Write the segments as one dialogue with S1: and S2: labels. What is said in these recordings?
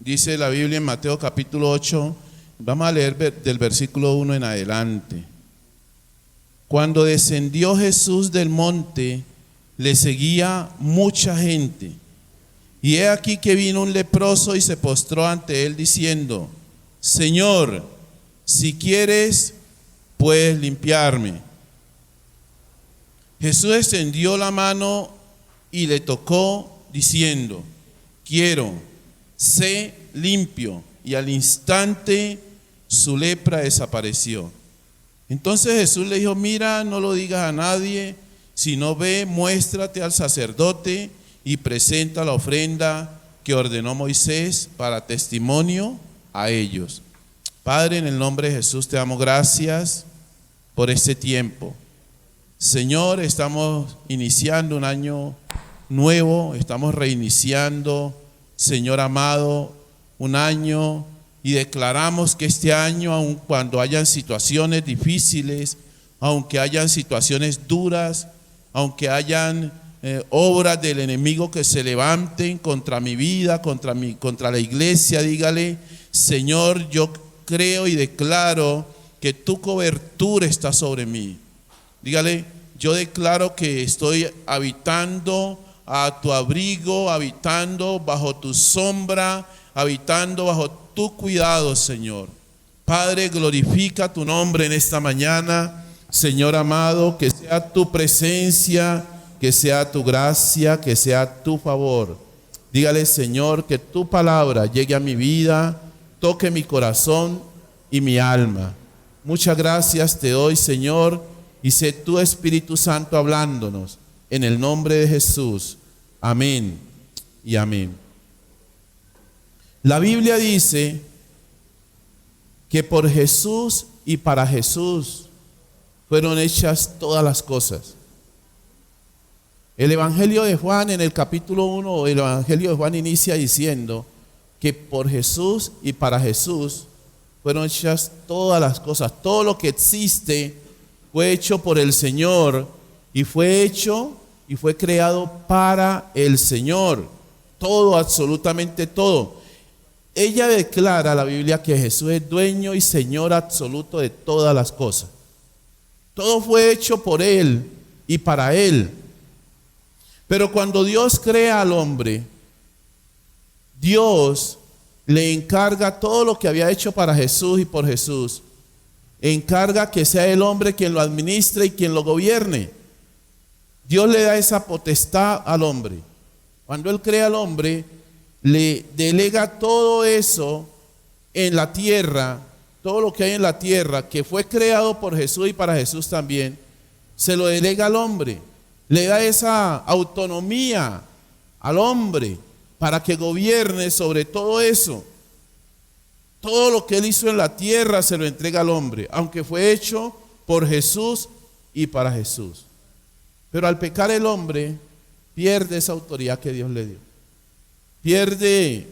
S1: Dice la Biblia en Mateo capítulo 8, vamos a leer del versículo 1 en adelante. Cuando descendió Jesús del monte, le seguía mucha gente. Y he aquí que vino un leproso y se postró ante él diciendo: Señor, si quieres, puedes limpiarme. Jesús extendió la mano y le tocó diciendo: quiero, sé limpio. Y al instante su lepra desapareció. Entonces Jesús le dijo: mira, no lo digas a nadie, sino ve, muéstrate al sacerdote y presenta la ofrenda que ordenó Moisés para testimonio a ellos. Padre, en el nombre de Jesús te damos gracias por este tiempo. Señor, estamos iniciando un año nuevo, estamos reiniciando, Señor amado, un año, y declaramos que este año, aun cuando hayan situaciones difíciles, aunque hayan situaciones duras, aunque hayan obras del enemigo que se levanten contra mi vida, contra la iglesia, dígale: Señor, yo creo y declaro que tu cobertura está sobre mí. Dígale: yo declaro que estoy habitando a tu abrigo, habitando bajo tu sombra, habitando bajo tu cuidado, Señor. Padre, glorifica tu nombre en esta mañana, Señor amado, que sea tu presencia, que sea tu gracia, que sea tu favor. Dígale, Señor, que tu palabra llegue a mi vida, toque mi corazón y mi alma. Muchas gracias te doy, Señor, y sé tu Espíritu Santo hablándonos, en el nombre de Jesús. Amén y amén. La Biblia dice que por Jesús y para Jesús fueron hechas todas las cosas. El Evangelio de Juan, en el capítulo 1, el Evangelio de Juan inicia diciendo que por Jesús y para Jesús fueron hechas todas las cosas. Todo lo que existe fue hecho por el Señor y fue hecho y fue creado para el Señor. Todo, absolutamente todo. Ella declara, la Biblia, que Jesús es dueño y Señor absoluto de todas las cosas. Todo fue hecho por Él y para Él. Pero cuando Dios crea al hombre, Dios le encarga todo lo que había hecho para Jesús y por Jesús. Encarga que sea el hombre quien lo administre y quien lo gobierne. Dios le da esa potestad al hombre. Cuando Él crea al hombre, le delega todo eso en la tierra, todo lo que hay en la tierra, que fue creado por Jesús y para Jesús también, se lo delega al hombre. Le da esa autonomía al hombre para que gobierne sobre todo eso. Todo lo que Él hizo en la tierra se lo entrega al hombre, aunque fue hecho por Jesús y para Jesús. Pero al pecar el hombre pierde esa autoridad que Dios le dio. Pierde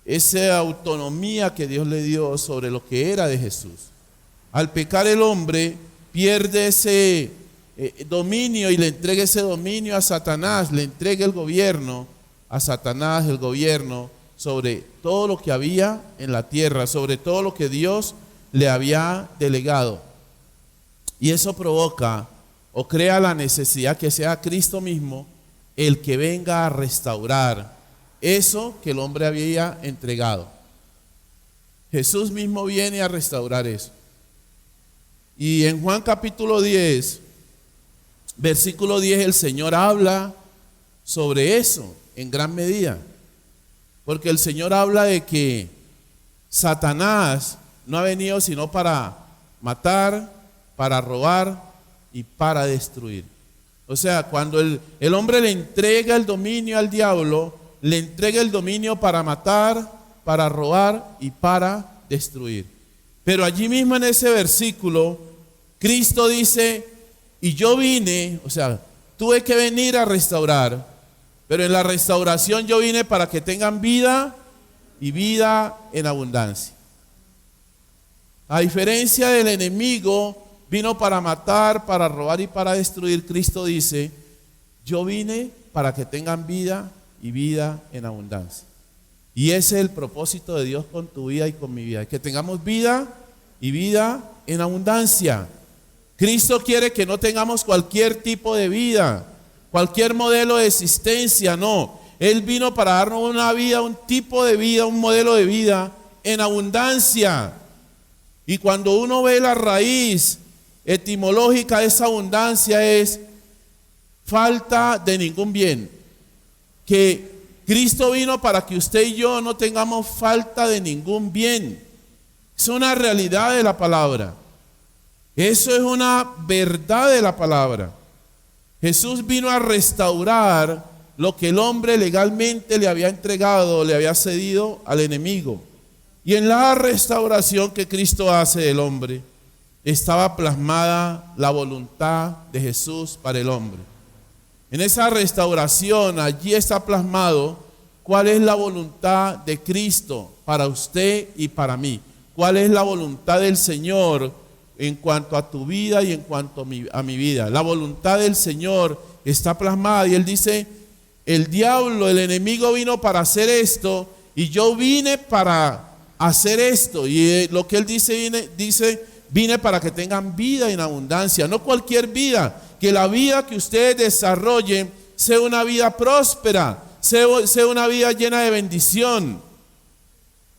S1: esa autonomía que Dios le dio sobre lo que era de Jesús. Al pecar el hombre pierde ese dominio y le entrega ese dominio a Satanás, le entrega el gobierno a Satanás, el gobierno sobre todo lo que había en la tierra, sobre todo lo que Dios le había delegado. Y eso provoca o crea la necesidad que sea Cristo mismo el que venga a restaurar eso que el hombre había entregado. Jesús mismo viene a restaurar eso. Y en Juan capítulo 10, versículo 10, el Señor habla sobre eso en gran medida. Porque el Señor habla de que Satanás no ha venido sino para matar, para robar y para destruir. O sea, cuando el hombre le entrega el dominio al diablo, le entrega el dominio para matar, para robar y para destruir. Pero allí mismo en ese versículo, Cristo dice: y yo vine, o sea, tuve que venir a restaurar, pero en la restauración yo vine para que tengan vida y vida en abundancia. A diferencia del enemigo, vino para matar, para robar y para destruir. Cristo dice: yo vine para que tengan vida y vida en abundancia. Y ese es el propósito de Dios con tu vida y con mi vida, que tengamos vida y vida en abundancia. Cristo quiere que no tengamos cualquier tipo de vida, cualquier modelo de existencia, no. Él vino para darnos una vida, un tipo de vida, un modelo de vida en abundancia. Y cuando uno ve la raíz etimológica de esa abundancia es falta de ningún bien. Que Cristo vino para que usted y yo no tengamos falta de ningún bien. Es una realidad de la palabra. Eso es una verdad de la palabra. Jesús vino a restaurar lo que el hombre legalmente le había entregado, le había cedido al enemigo. Y en la restauración que Cristo hace del hombre, estaba plasmada la voluntad de Jesús para el hombre. En esa restauración, allí está plasmado cuál es la voluntad de Cristo para usted y para mí. Cuál es la voluntad del Señor en cuanto a tu vida y en cuanto a mi vida. La voluntad del Señor está plasmada y Él dice, el diablo, el enemigo vino para hacer esto y yo vine para hacer esto. Y lo que Él dice, vine para que tengan vida en abundancia, no cualquier vida, que la vida que ustedes desarrollen sea una vida próspera, sea una vida llena de bendición,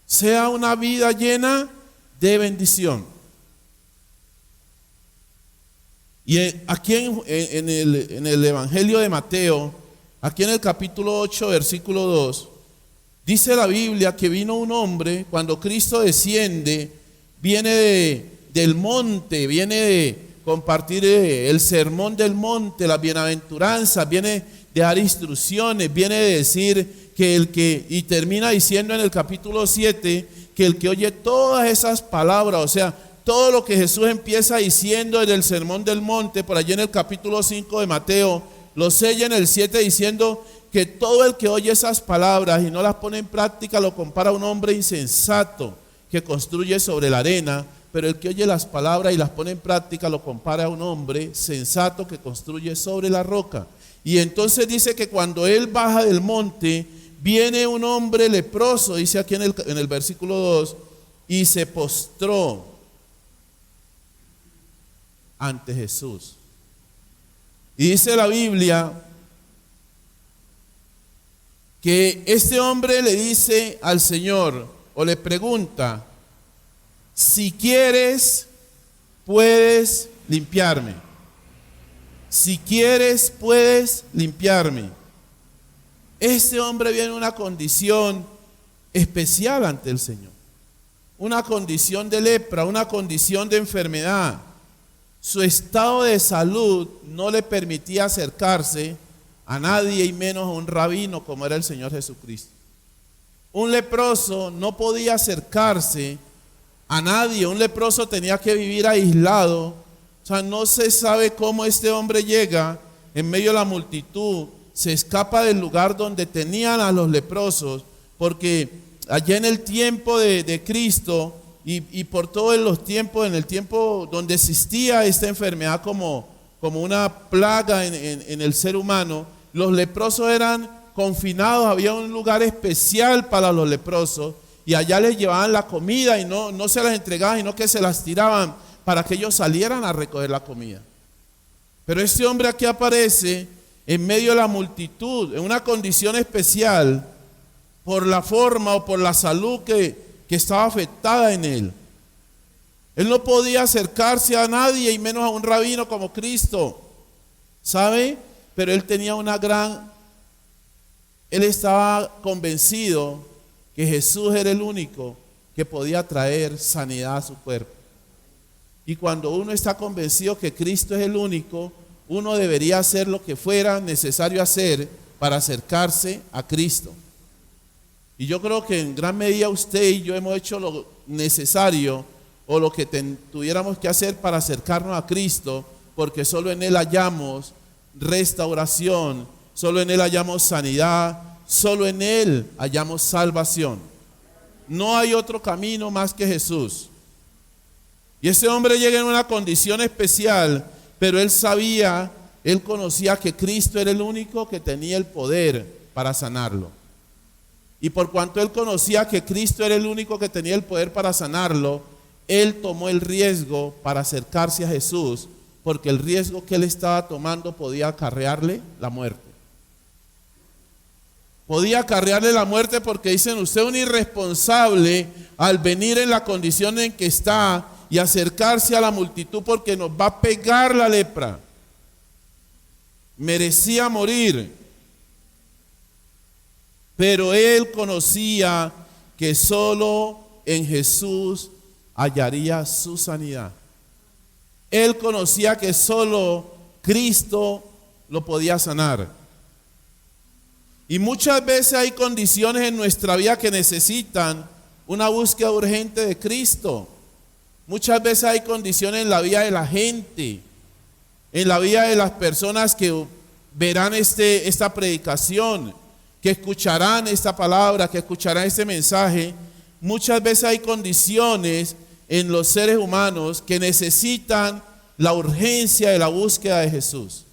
S1: sea una vida llena de bendición. Y aquí en el Evangelio de Mateo, aquí en el capítulo 8, versículo 2, dice la Biblia que vino un hombre, cuando Cristo desciende, viene del monte, viene de compartir el sermón del monte, las bienaventuranzas, viene de dar instrucciones, viene de decir y termina diciendo en el capítulo 7, que el que oye todas esas palabras, o sea, todo lo que Jesús empieza diciendo en el sermón del monte, por allí en el capítulo 5 de Mateo, lo sella en el 7 diciendo que todo el que oye esas palabras y no las pone en práctica lo compara a un hombre insensato que construye sobre la arena, pero el que oye las palabras y las pone en práctica lo compara a un hombre sensato que construye sobre la roca. Y entonces dice que cuando él baja del monte, viene un hombre leproso, dice aquí en el versículo 2, y se postró ante Jesús. Y dice la Biblia que este hombre le dice al Señor, o le pregunta, si quieres, puedes limpiarme. Si quieres, puedes limpiarme. Este hombre viene en una condición especial ante el Señor. Una condición de lepra, una condición de enfermedad. Su estado de salud no le permitía acercarse a nadie y menos a un rabino como era el Señor Jesucristo. Un leproso no podía acercarse a nadie, un leproso tenía que vivir aislado. O sea, no se sabe cómo este hombre llega en medio de la multitud, se escapa del lugar donde tenían a los leprosos, porque allá en el tiempo de Cristo y por todos los tiempos, en el tiempo donde existía esta enfermedad como una plaga en el ser humano, los leprosos eran confinados, había un lugar especial para los leprosos y allá les llevaban la comida y no se las entregaban, sino que se las tiraban para que ellos salieran a recoger la comida. Pero este hombre aquí aparece en medio de la multitud, en una condición especial por la forma o por la salud que estaba afectada en él. Él no podía acercarse a nadie y menos a un rabino como Cristo, ¿sabe? Pero él tenía él estaba convencido que Jesús era el único que podía traer sanidad a su cuerpo. Y cuando uno está convencido que Cristo es el único, uno debería hacer lo que fuera necesario hacer para acercarse a Cristo. Y yo creo que en gran medida usted y yo hemos hecho lo necesario o lo que tuviéramos que hacer para acercarnos a Cristo, porque solo en Él hallamos restauración, solo en Él hallamos sanidad, solo en Él hallamos salvación. No hay otro camino más que Jesús. Y ese hombre llega en una condición especial, pero él conocía que Cristo era el único que tenía el poder para sanarlo. Y por cuanto él conocía que Cristo era el único que tenía el poder para sanarlo, él tomó el riesgo para acercarse a Jesús, porque el riesgo que él estaba tomando podía acarrearle la muerte. Podía acarrearle la muerte porque dicen, usted es un irresponsable al venir en la condición en que está y acercarse a la multitud porque nos va a pegar la lepra. Merecía morir. Pero él conocía que solo en Jesús hallaría su sanidad. Él conocía que solo Cristo lo podía sanar. Y muchas veces hay condiciones en nuestra vida que necesitan una búsqueda urgente de Cristo. Muchas veces hay condiciones en la vida de la gente, en la vida de las personas que verán esta predicación, que escucharán esta palabra, que escucharán este mensaje. Muchas veces hay condiciones en los seres humanos que necesitan la urgencia de la búsqueda de Jesús.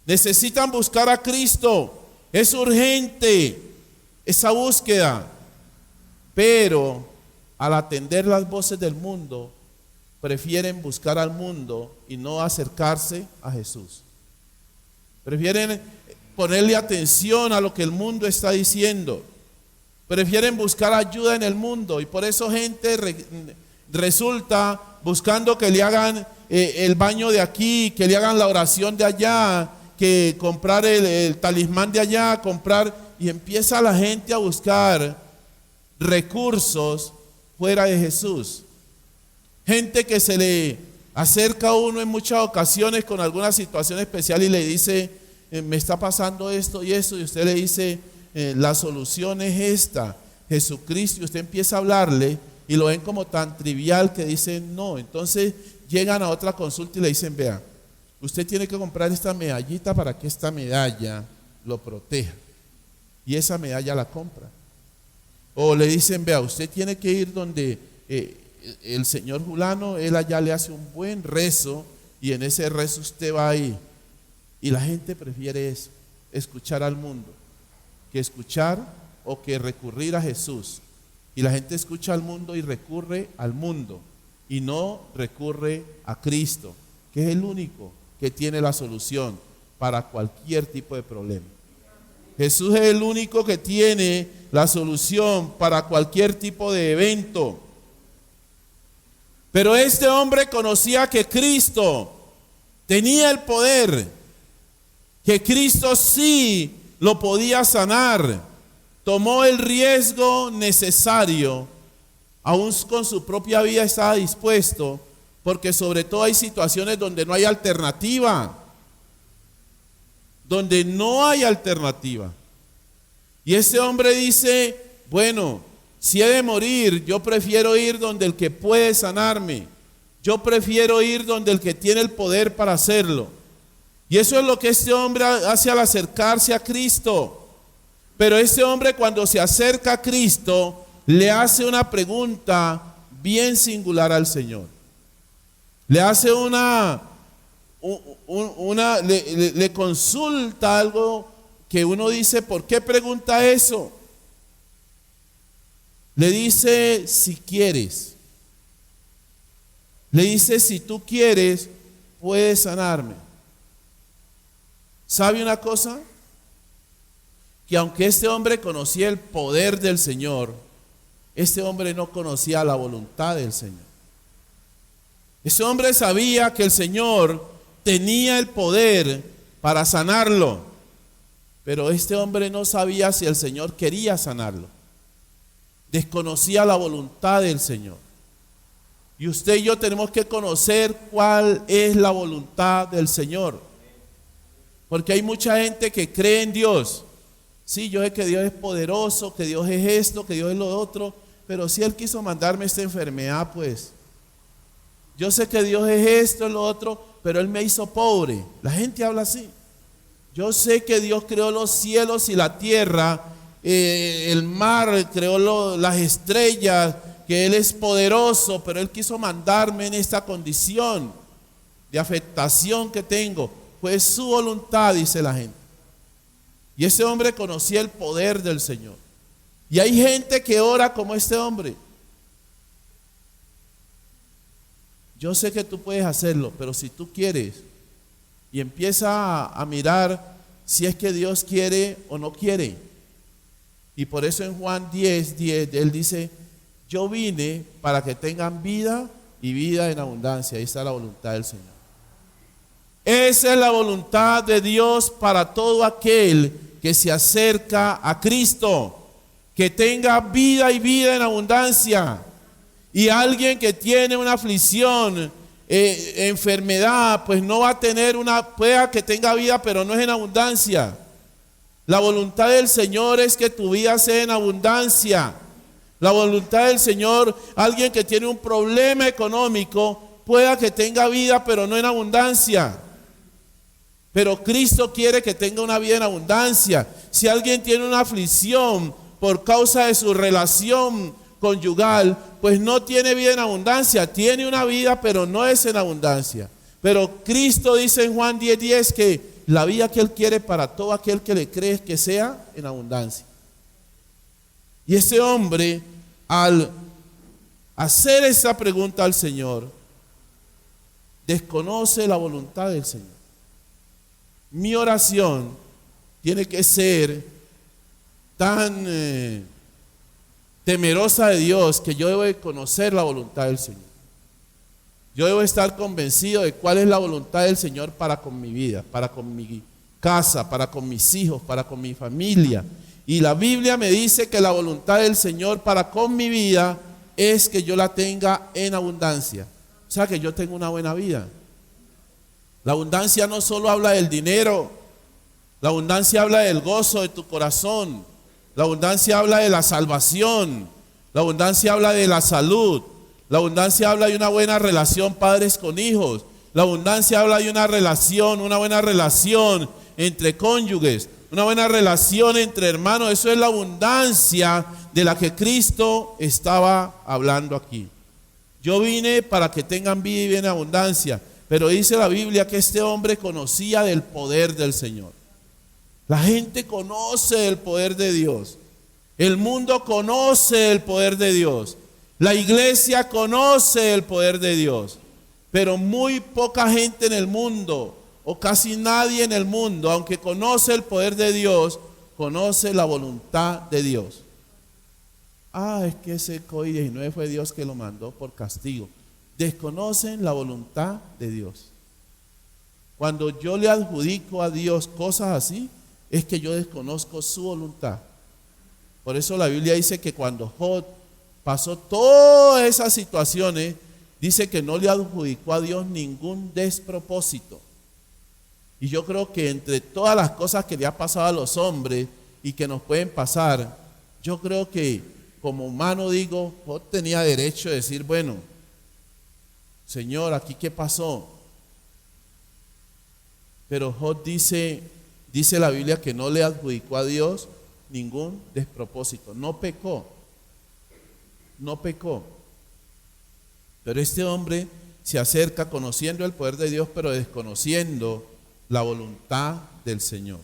S1: Necesitan buscar a Cristo. Es urgente esa búsqueda. Pero al atender las voces del mundo, prefieren buscar al mundo y no acercarse a Jesús. Prefieren ponerle atención a lo que el mundo está diciendo. Prefieren buscar ayuda en el mundo y por eso gente resulta buscando que le hagan el baño de aquí, que le hagan la oración de allá, que comprar el talismán de allá, y empieza la gente a buscar recursos fuera de Jesús. Gente que se le acerca a uno en muchas ocasiones con alguna situación especial y le dice, me está pasando esto y eso, y usted le dice, la solución es esta, Jesucristo, y usted empieza a hablarle y lo ven como tan trivial que dicen no. Entonces llegan a otra consulta y le dicen, vea, usted tiene que comprar esta medallita para que esta medalla lo proteja, y esa medalla la compra. O le dicen, vea, usted tiene que ir donde el señor fulano, él allá le hace un buen rezo y en ese rezo usted va ahí. Y la gente prefiere eso, escuchar al mundo, que escuchar o que recurrir a Jesús. Y la gente escucha al mundo y recurre al mundo y no recurre a Cristo, que es el único que tiene la solución para cualquier tipo de problema. Jesús es el único que tiene la solución para cualquier tipo de evento. Pero este hombre conocía que Cristo tenía el poder, que Cristo sí lo podía sanar. Tomó el riesgo necesario, aún con su propia vida estaba dispuesto, porque sobre todo hay situaciones donde no hay alternativa. Donde no hay alternativa. Y ese hombre dice, bueno, si he de morir, yo prefiero ir donde el que puede sanarme. Yo prefiero ir donde el que tiene el poder para hacerlo. Y eso es lo que este hombre hace al acercarse a Cristo. Pero este hombre, cuando se acerca a Cristo, le hace una pregunta bien singular al Señor. Le hace le consulta algo que uno dice, ¿por qué pregunta eso? Le dice, si quieres. Le dice, si tú quieres, puedes sanarme. ¿Sabe una cosa? Que aunque este hombre conocía el poder del Señor, este hombre no conocía la voluntad del Señor. Ese hombre sabía que el Señor tenía el poder para sanarlo, pero este hombre no sabía si el Señor quería sanarlo. Desconocía la voluntad del Señor. Y usted y yo tenemos que conocer cuál es la voluntad del Señor. Porque hay mucha gente que cree en Dios. Sí, yo sé que Dios es poderoso, que Dios es esto, que Dios es lo otro, pero si Él quiso mandarme esta enfermedad, pues yo sé que Dios es esto, es lo otro, pero Él me hizo pobre. La gente habla así. Yo sé que Dios creó los cielos y la tierra, el mar, creó las estrellas, que Él es poderoso, pero Él quiso mandarme en esta condición de afectación que tengo. Fue su voluntad, dice la gente. Y ese hombre conocía el poder del Señor. Y hay gente que ora como este hombre. Yo sé que tú puedes hacerlo, pero si tú quieres y empieza a mirar si es que Dios quiere o no quiere. Y por eso en Juan 10:10 él dice, yo vine para que tengan vida y vida en abundancia. Ahí está la voluntad del Señor. Esa es la voluntad de Dios para todo aquel que se acerca a Cristo, que tenga vida y vida en abundancia. Y alguien que tiene una aflicción, enfermedad, pues no va a tener pueda que tenga vida, pero no es en abundancia. La voluntad del Señor es que tu vida sea en abundancia. La voluntad del Señor, alguien que tiene un problema económico, pueda que tenga vida, pero no en abundancia. Pero Cristo quiere que tenga una vida en abundancia. Si alguien tiene una aflicción por causa de su relación conyugal, pues no tiene vida en abundancia. Tiene una vida, pero no es en abundancia. Pero Cristo dice en Juan 10:10 que la vida que Él quiere para todo aquel que le cree es que sea en abundancia. Y ese hombre, al hacer esa pregunta al Señor, desconoce la voluntad del Señor. Mi oración tiene que ser tan temerosa de Dios que yo debo de conocer la voluntad del Señor. Yo debo estar convencido de cuál es la voluntad del Señor para con mi vida, para con mi casa, para con mis hijos, para con mi familia. Y la Biblia me dice que la voluntad del Señor para con mi vida es que yo la tenga en abundancia. O sea, que yo tenga una buena vida. La abundancia no solo habla del dinero, la abundancia habla del gozo de tu corazón, la abundancia habla de la salvación, la abundancia habla de la salud, la abundancia habla de una buena relación padres con hijos, la abundancia habla de una buena relación entre cónyuges, una buena relación entre hermanos. Eso es la abundancia de la que Cristo estaba hablando aquí. Yo vine para que tengan vida y vida en abundancia. Pero dice la Biblia que este hombre conocía del poder del Señor. La gente conoce el poder de Dios. El mundo conoce el poder de Dios. La iglesia conoce el poder de Dios. Pero muy poca gente en el mundo, o casi nadie en el mundo, aunque conoce el poder de Dios, conoce la voluntad de Dios. Es que ese COVID-19 fue Dios que lo mandó por castigo. Desconocen la voluntad de Dios. Cuando yo le adjudico a Dios cosas así, es que yo desconozco su voluntad. Por eso la Biblia dice que cuando Job pasó todas esas situaciones, dice que no le adjudicó a Dios ningún despropósito. Y yo creo que entre todas las cosas que le ha pasado a los hombres y que nos pueden pasar, yo creo que como humano digo, Job tenía derecho de decir, bueno, Señor, ¿aquí qué pasó? Pero Job dice la Biblia que no le adjudicó a Dios ningún despropósito. No pecó. Pero este hombre se acerca conociendo el poder de Dios, pero desconociendo la voluntad del Señor.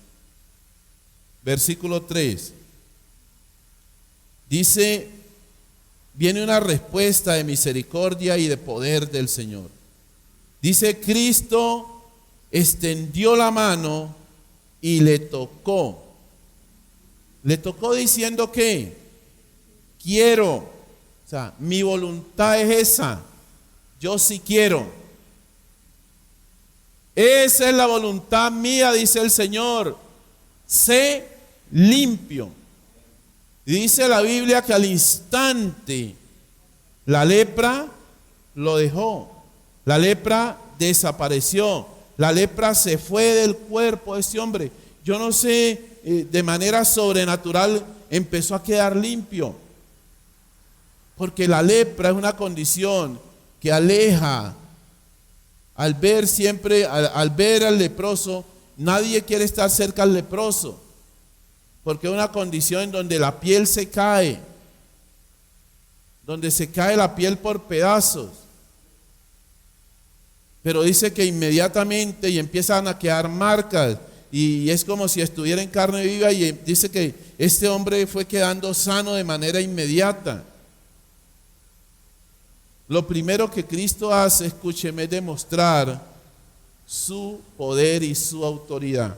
S1: Versículo 3. Dice, viene una respuesta de misericordia y de poder del Señor. Dice, Cristo extendió la mano y le tocó. Le tocó diciendo que quiero. O sea, mi voluntad es esa. Yo sí quiero. Esa es la voluntad mía, dice el Señor. Sé limpio. Dice la Biblia que al instante la lepra lo dejó. La lepra desapareció. La lepra se fue del cuerpo de este hombre. Yo no sé, de manera sobrenatural empezó a quedar limpio. Porque la lepra es una condición que aleja. Al ver al leproso, nadie quiere estar cerca al leproso. Porque es una condición en donde la piel se cae. Donde se cae la piel por pedazos. Pero dice que inmediatamente y empiezan a quedar marcas. y es como si estuviera en carne viva, y dice que este hombre fue quedando sano de manera inmediata. Lo primero que Cristo hace, escúcheme, es demostrar su poder y su autoridad.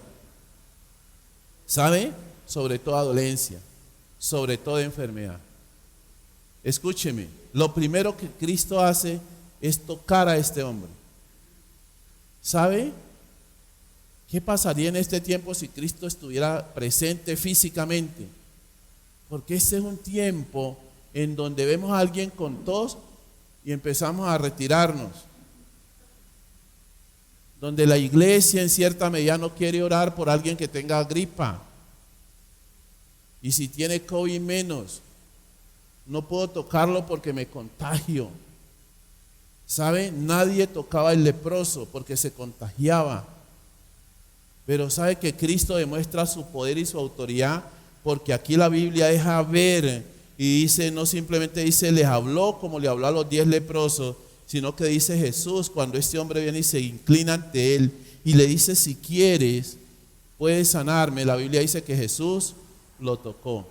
S1: ¿Sabe? Sobre toda dolencia, sobre toda enfermedad. Escúcheme, lo primero que Cristo hace es tocar a este hombre. ¿Sabe? ¿Qué pasaría en este tiempo si Cristo estuviera presente físicamente? Porque este es un tiempo en donde vemos a alguien con tos y empezamos a retirarnos. Donde la iglesia en cierta medida no quiere orar por alguien que tenga gripa. Y si tiene COVID menos, no puedo tocarlo porque me contagio. ¿Sabe? Nadie tocaba al leproso porque se contagiaba. Pero sabe que Cristo demuestra su poder y su autoridad, porque aquí la Biblia deja ver y dice, no simplemente dice les habló como le habló a los 10 leprosos, sino que dice Jesús, cuando este hombre viene y se inclina ante él y le dice, si quieres puedes sanarme. La Biblia dice que Jesús lo tocó.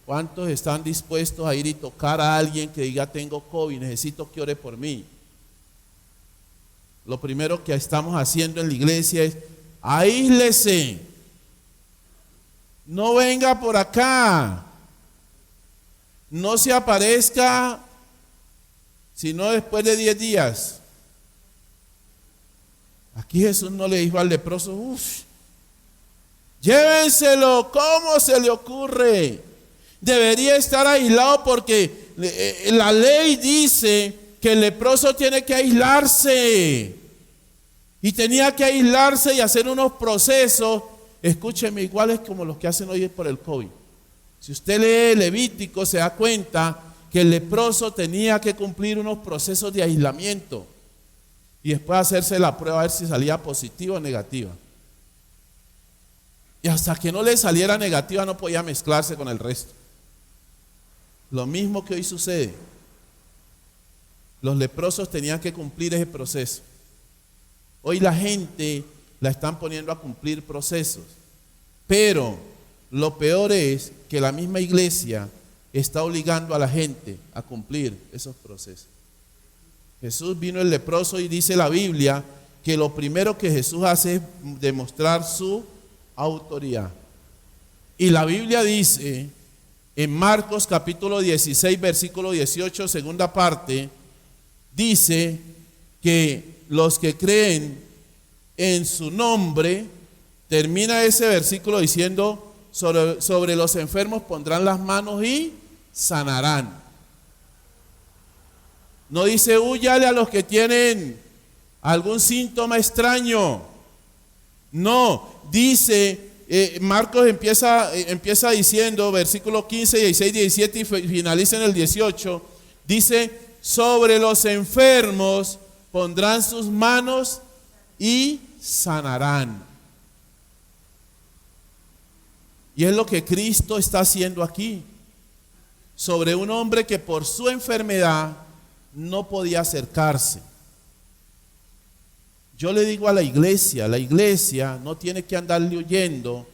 S1: ¿Cuántos están dispuestos a ir y tocar a alguien que diga tengo COVID, necesito que ore por mí? Lo primero que estamos haciendo en la iglesia es aíslese, no venga por acá, no se aparezca sino después de 10 días. Aquí Jesús no le dijo al leproso, llévenselo, ¿cómo se le ocurre? Debería estar aislado porque la ley dice que el leproso tiene que aislarse. Y tenía que aislarse y hacer unos procesos, escúcheme, iguales como los que hacen hoy por el COVID. Si usted lee Levítico se da cuenta que el leproso tenía que cumplir unos procesos de aislamiento y después hacerse la prueba a ver si salía positiva o negativa. Y hasta que no le saliera negativa no podía mezclarse con el resto. Lo mismo que hoy sucede. Los leprosos tenían que cumplir ese proceso. Hoy la gente la están poniendo a cumplir procesos, pero lo peor es que la misma iglesia está obligando a la gente a cumplir esos procesos. Jesús vino el leproso y dice la Biblia que lo primero que Jesús hace es demostrar su autoridad. Y la Biblia dice en Marcos capítulo 16 versículo 18, segunda parte, dice que los que creen en su nombre, termina ese versículo diciendo, sobre los enfermos pondrán las manos y sanarán. No dice, huyale a los que tienen algún síntoma extraño. No, dice, Marcos empieza diciendo, versículo 15, 16, 17 y finaliza en el 18, dice, sobre los enfermos pondrán sus manos y sanarán. Y es lo que Cristo está haciendo aquí. Sobre un hombre que por su enfermedad no podía acercarse. Yo le digo a la iglesia no tiene que andarle huyendo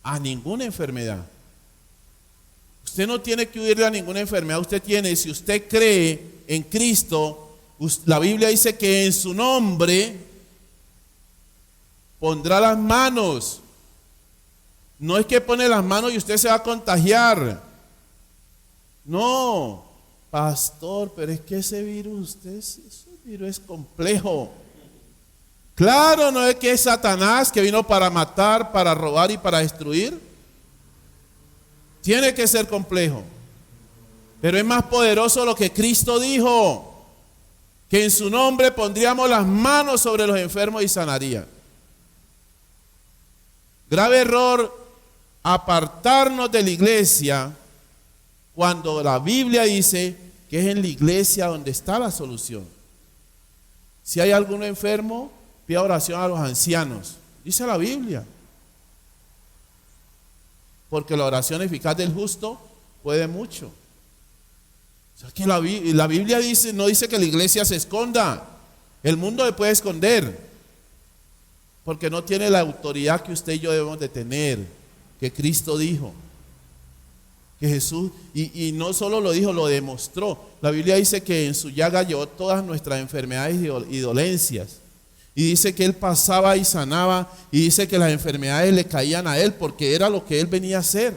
S1: a ninguna enfermedad. Usted no tiene que huirle a ninguna enfermedad. Usted tiene, si usted cree en Cristo, la Biblia dice que en su nombre pondrá las manos. No es que pone las manos y usted se va a contagiar. No, pastor, pero es que ese virus es complejo. Claro, no es que es Satanás que vino para matar, para robar y para destruir. Tiene que ser complejo. Pero es más poderoso lo que Cristo dijo, que en su nombre pondríamos las manos sobre los enfermos y sanaría. Grave error apartarnos de la iglesia cuando la Biblia dice que es en la iglesia donde está la solución. Si hay algún enfermo, pida oración a los ancianos, dice la Biblia. Porque la oración eficaz del justo puede mucho. O sea que la Biblia no dice que la iglesia se esconda. El mundo se puede esconder, porque no tiene la autoridad que usted y yo debemos de tener, que Cristo dijo. Que Jesús, y no solo lo dijo, lo demostró. La Biblia dice que en su llaga llevó todas nuestras enfermedades y dolencias. Y dice que Él pasaba y sanaba, y dice que las enfermedades le caían a Él, porque era lo que Él venía a hacer.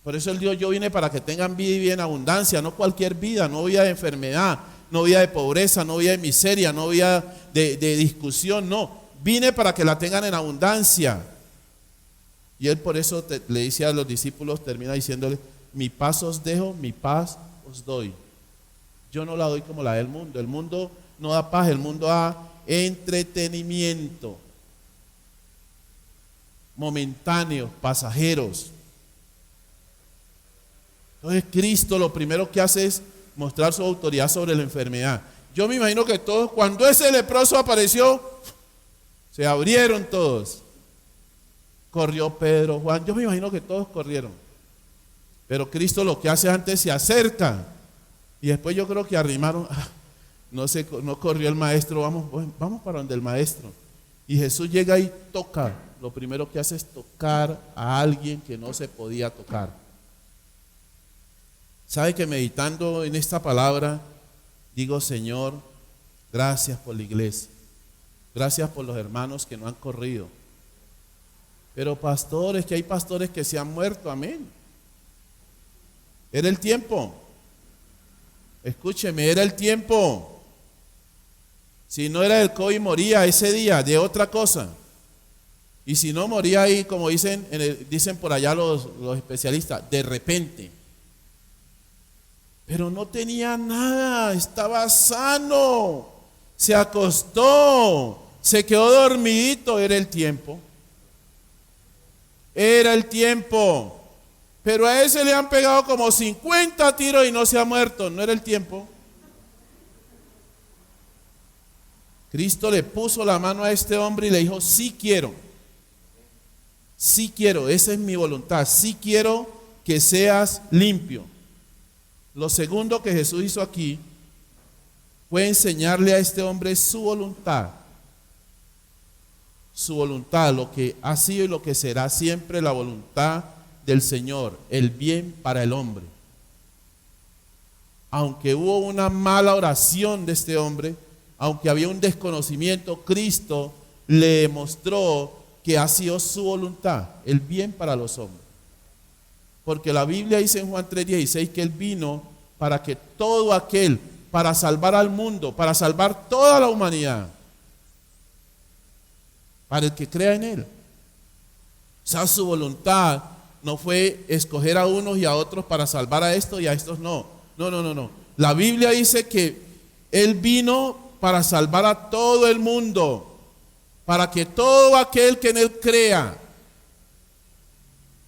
S1: Por eso Él dijo, yo vine para que tengan vida y vida en abundancia, no cualquier vida, no vida de enfermedad, no vida de pobreza, no vida de miseria, no vida de discusión, no. Vine para que la tengan en abundancia. Y Él por eso le dice a los discípulos, termina diciéndole, mi paz os dejo, mi paz os doy. Yo no la doy como la del mundo. El mundo no da paz, el mundo da entretenimiento. Momentáneos, pasajeros. Entonces Cristo lo primero que hace es mostrar su autoridad sobre la enfermedad. Yo me imagino que todos, cuando ese leproso apareció, se abrieron todos. Corrió Pedro, Juan, yo me imagino que todos corrieron. Pero Cristo lo que hace antes se acerca. Y después yo creo que arrimaron, no corrió el maestro, vamos para donde el maestro. Y Jesús llega y toca. Lo primero que hace es tocar a alguien que no se podía tocar. ¿Sabe que meditando en esta palabra, digo, Señor, gracias por la iglesia. Gracias por los hermanos que no han corrido. Pero pastores, que hay pastores que se han muerto, amén. Era el tiempo. Escúcheme, era el tiempo. Si no era el COVID, moría ese día de otra cosa. Y si no, moría ahí, como dicen por allá los especialistas, de repente. Pero no tenía nada, estaba sano. Se acostó, se quedó dormidito, era el tiempo. Era el tiempo. Pero a ese le han pegado como 50 tiros y no se ha muerto. No era el tiempo. Cristo le puso la mano a este hombre y le dijo, sí quiero. Sí quiero, esa es mi voluntad. Sí quiero que seas limpio. Lo segundo que Jesús hizo aquí fue enseñarle a este hombre su voluntad. Su voluntad, lo que ha sido y lo que será siempre la voluntad del Señor, el bien para el hombre. Aunque hubo una mala oración de este hombre, aunque había un desconocimiento, Cristo le mostró que ha sido su voluntad, el bien para los hombres. Porque la Biblia dice en Juan 3:16 que Él vino para que todo aquel, para salvar al mundo, para salvar toda la humanidad, para el que crea en Él. O sea, su voluntad no fue escoger a unos y a otros para salvar a estos y a estos no. No. La Biblia dice que Él vino para salvar a todo el mundo, para que todo aquel que en Él crea.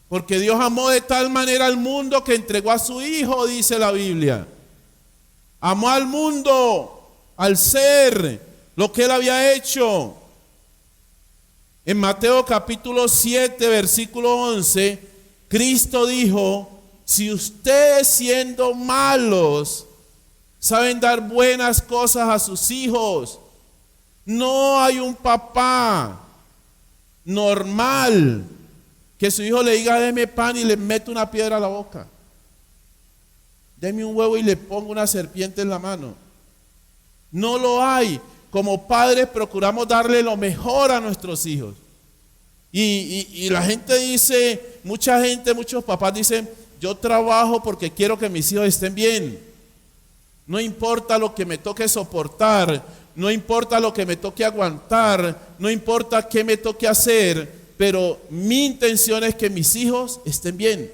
S1: Porque Dios amó de tal manera al mundo que entregó a su Hijo, dice la Biblia. Amó al mundo, al ser, lo que Él había hecho. En Mateo capítulo 7, versículo 11, Cristo dijo, si ustedes siendo malos saben dar buenas cosas a sus hijos, no hay un papá normal que su hijo le diga, deme pan y le mete una piedra a la boca. Deme un huevo y le pongo una serpiente en la mano. No lo hay. Como padres procuramos darle lo mejor a nuestros hijos. Y la gente dice, muchos papás dicen, yo trabajo porque quiero que mis hijos estén bien. No importa lo que me toque soportar, no importa lo que me toque aguantar, no importa qué me toque hacer, pero mi intención es que mis hijos estén bien.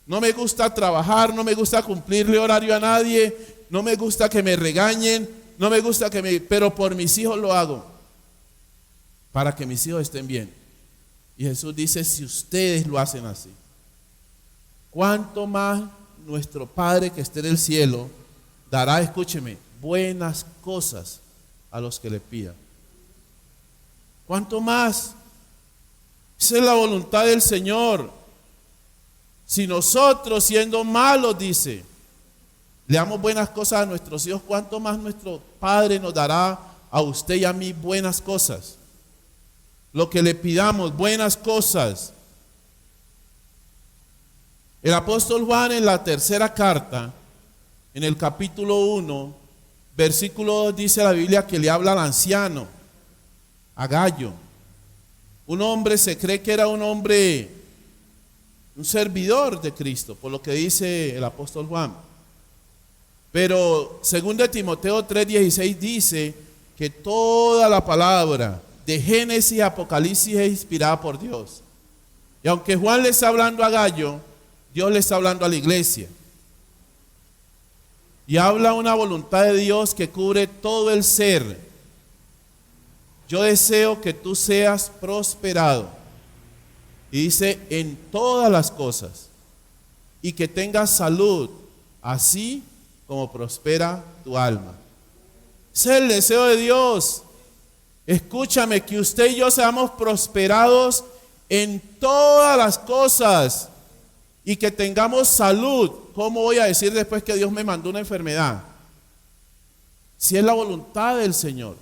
S1: No me gusta trabajar, no me gusta cumplirle horario a nadie, no me gusta que me regañen, no me gusta pero por mis hijos lo hago, para que mis hijos estén bien. Y Jesús dice, si ustedes lo hacen así, ¿cuánto más nuestro Padre que esté en el cielo dará, escúcheme, buenas cosas a los que le pidan? ¿Cuánto más? Esa es la voluntad del Señor. Si nosotros, siendo malos, dice, le damos buenas cosas a nuestros hijos, ¿cuánto más nuestro Padre nos dará a usted y a mí buenas cosas? lo que le pidamos, buenas cosas. El apóstol Juan en la tercera carta, en el capítulo 1, versículo 2, dice la Biblia que le habla al anciano, a Gallo. Un hombre, se cree que era un hombre, un servidor de Cristo, por lo que dice el apóstol Juan. Pero según de Timoteo 3:16 dice que toda la palabra de Génesis y Apocalipsis es inspirada por Dios. Y aunque Juan le está hablando a Gallo, Dios le está hablando a la iglesia. Y habla una voluntad de Dios que cubre todo el ser. Yo deseo que tú seas prosperado. Y dice, en todas las cosas. Y que tengas salud, así como prospera tu alma. Ese es el deseo de Dios. Escúchame, que usted y yo seamos prosperados en todas las cosas. Y que tengamos salud. ¿Cómo voy a decir después que Dios me mandó una enfermedad? Si es la voluntad del Señor.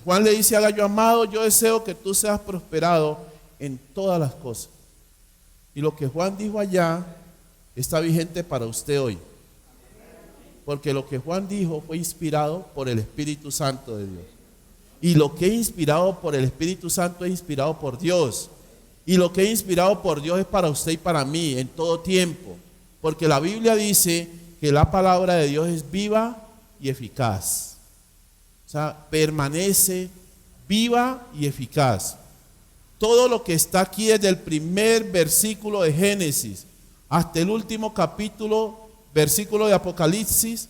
S1: Juan le dice a Gallo, amado, yo deseo que tú seas prosperado en todas las cosas. Y lo que Juan dijo allá está vigente para usted hoy. Porque lo que Juan dijo fue inspirado por el Espíritu Santo de Dios. Y lo que es inspirado por el Espíritu Santo es inspirado por Dios. Y lo que es inspirado por Dios es para usted y para mí en todo tiempo. Porque la Biblia dice que la palabra de Dios es viva y eficaz. O sea, permanece viva y eficaz. Todo lo que está aquí desde el primer versículo de Génesis hasta el último capítulo, versículo de Apocalipsis,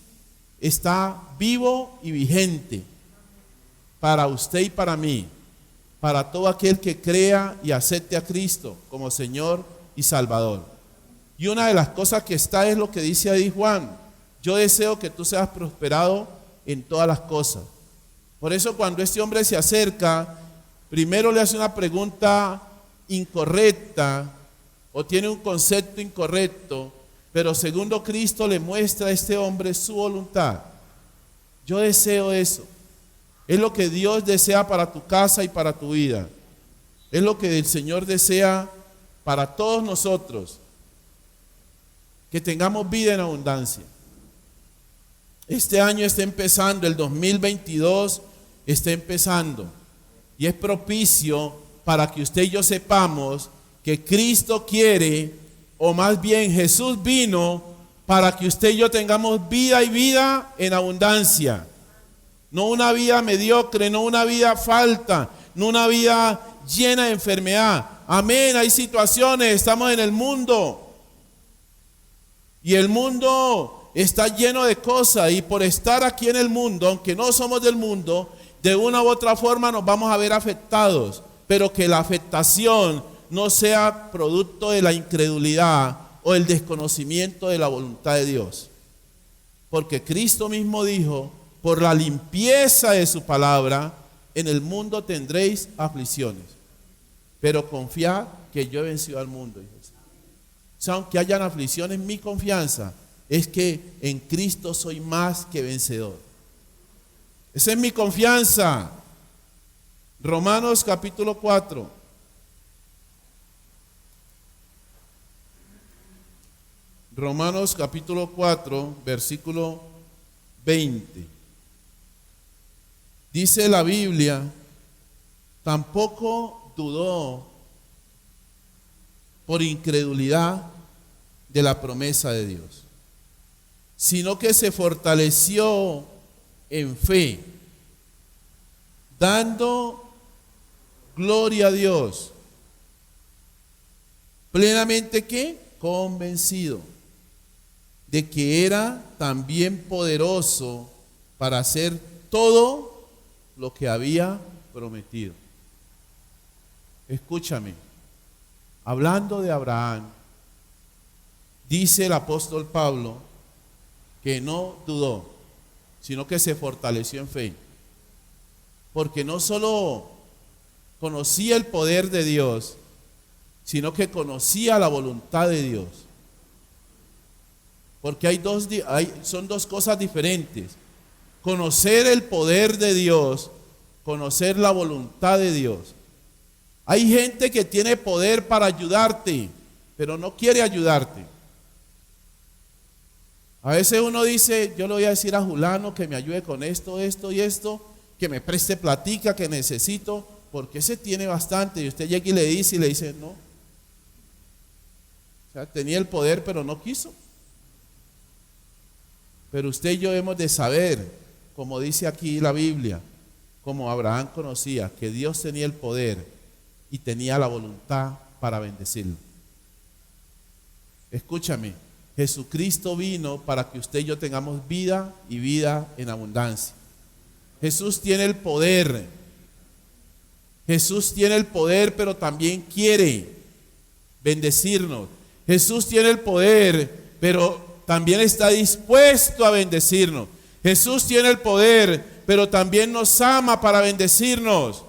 S1: está vivo y vigente para usted y para mí, para todo aquel que crea y acepte a Cristo como Señor y Salvador. Y una de las cosas que está es lo que dice ahí Juan: yo deseo que tú seas prosperado en todas las cosas. Por eso cuando este hombre se acerca, primero le hace una pregunta incorrecta o tiene un concepto incorrecto, pero segundo, Cristo le muestra a este hombre su voluntad. Yo deseo eso. Es lo que Dios desea para tu casa y para tu vida. Es lo que el Señor desea para todos nosotros. Que tengamos vida en abundancia. Este año está empezando, el 2022 está empezando. Y es propicio para que usted y yo sepamos que Cristo quiere, o más bien Jesús vino para que usted y yo tengamos vida y vida en abundancia. No una vida mediocre, no una vida falta, no una vida llena de enfermedad. Amén, hay situaciones, estamos en el mundo. Y el mundo está lleno de cosas. Y por estar aquí en el mundo, aunque no somos del mundo, de una u otra forma nos vamos a ver afectados. Pero que la afectación no sea producto de la incredulidad o el desconocimiento de la voluntad de Dios. Porque Cristo mismo dijo: por la limpieza de su palabra, en el mundo tendréis aflicciones, pero confiad que yo he vencido al mundo. O sea, aunque hayan aflicciones, mi confianza es que en Cristo soy más que vencedor. Esa es mi confianza. Romanos capítulo 4. Romanos capítulo 4, versículo 20. Dice la Biblia: tampoco dudó por incredulidad de la promesa de Dios, sino que se fortaleció en fe, dando gloria a Dios, plenamente ¿qué? Convencido de que era también poderoso para hacer todo lo que había prometido. Escúchame, hablando de Abraham, dice el apóstol Pablo que no dudó, sino que se fortaleció en fe, porque no solo conocía el poder de Dios, sino que conocía la voluntad de Dios. Porque son dos cosas diferentes: conocer el poder de Dios conocer la voluntad de Dios. Hay gente que tiene poder para ayudarte, pero no quiere ayudarte. A veces uno dice, yo le voy a decir a Julano que me ayude con esto, esto y esto, que me preste platica que necesito, porque ese tiene bastante. Y usted llega y le dice, no. O sea, tenía el poder, pero no quiso. Pero usted y yo hemos de saber, como dice aquí la Biblia, como Abraham conocía, que Dios tenía el poder y tenía la voluntad para bendecirlo. Escúchame, Jesucristo vino para que usted y yo tengamos vida y vida en abundancia. Jesús tiene el poder. Jesús tiene el poder, pero también quiere bendecirnos. Jesús tiene el poder, pero también está dispuesto a bendecirnos. Jesús tiene el poder, pero también nos ama para bendecirnos.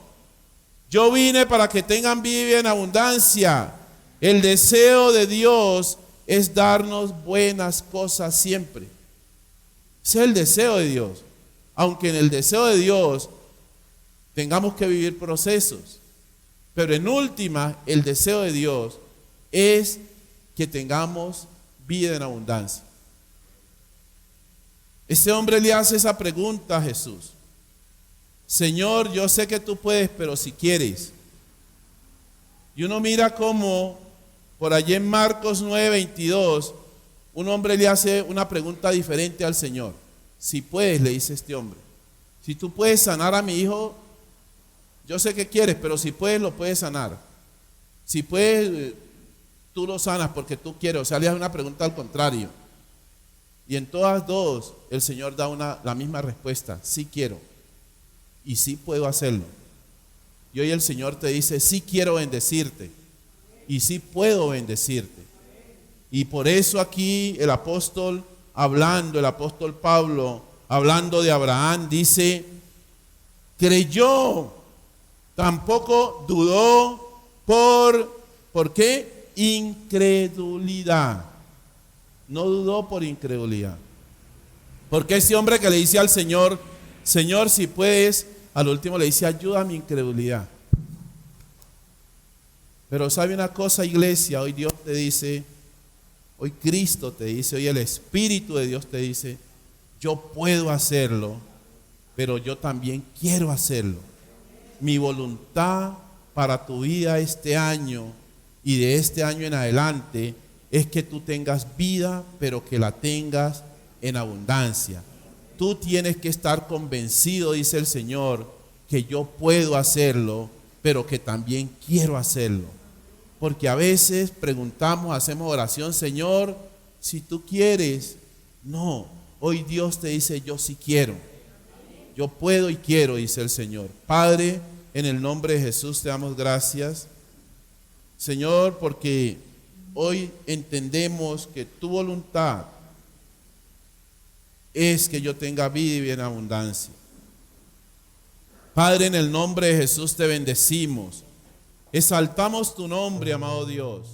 S1: Yo vine para que tengan vida en abundancia. El deseo de Dios es darnos buenas cosas siempre. Ese es el deseo de Dios. Aunque en el deseo de Dios tengamos que vivir procesos. Pero en última, el deseo de Dios es que tengamos vida en abundancia. Este hombre le hace esa pregunta a Jesús. Señor, yo sé que tú puedes, pero si quieres. Y uno mira cómo por allí en Marcos 9:22, un hombre le hace una pregunta diferente al Señor. Si puedes, le dice este hombre. Si tú puedes sanar a mi hijo, yo sé que quieres, pero si puedes, lo puedes sanar. Si puedes, tú lo sanas porque tú quieres. O sea, le hace una pregunta al contrario. Y en todas dos, el Señor da la misma respuesta. Sí quiero. Y sí puedo hacerlo. Y hoy el Señor te dice, sí quiero bendecirte. Y sí puedo bendecirte. Y por eso aquí el apóstol Pablo, hablando de Abraham, dice, creyó, tampoco dudó ¿por qué? Incredulidad. No dudó por incredulidad. Porque ese hombre que le dice al Señor, Señor, si puedes, al último le dice, ayuda a mi incredulidad. Pero sabe una cosa, iglesia, hoy Dios te dice, hoy Cristo te dice, hoy el Espíritu de Dios te dice, yo puedo hacerlo, pero yo también quiero hacerlo. Mi voluntad para tu vida este año y de este año en adelante es que tú tengas vida, pero que la tengas en abundancia. Tú tienes que estar convencido, dice el Señor, que yo puedo hacerlo, pero que también quiero hacerlo. Porque a veces preguntamos, hacemos oración, Señor, si tú quieres. No, hoy Dios te dice, yo sí quiero. Yo puedo y quiero, dice el Señor. Padre, en el nombre de Jesús te damos gracias, Señor, porque hoy entendemos que tu voluntad es que yo tenga vida y vida en abundancia. Padre, en el nombre de Jesús te bendecimos. Exaltamos tu nombre, amado Dios.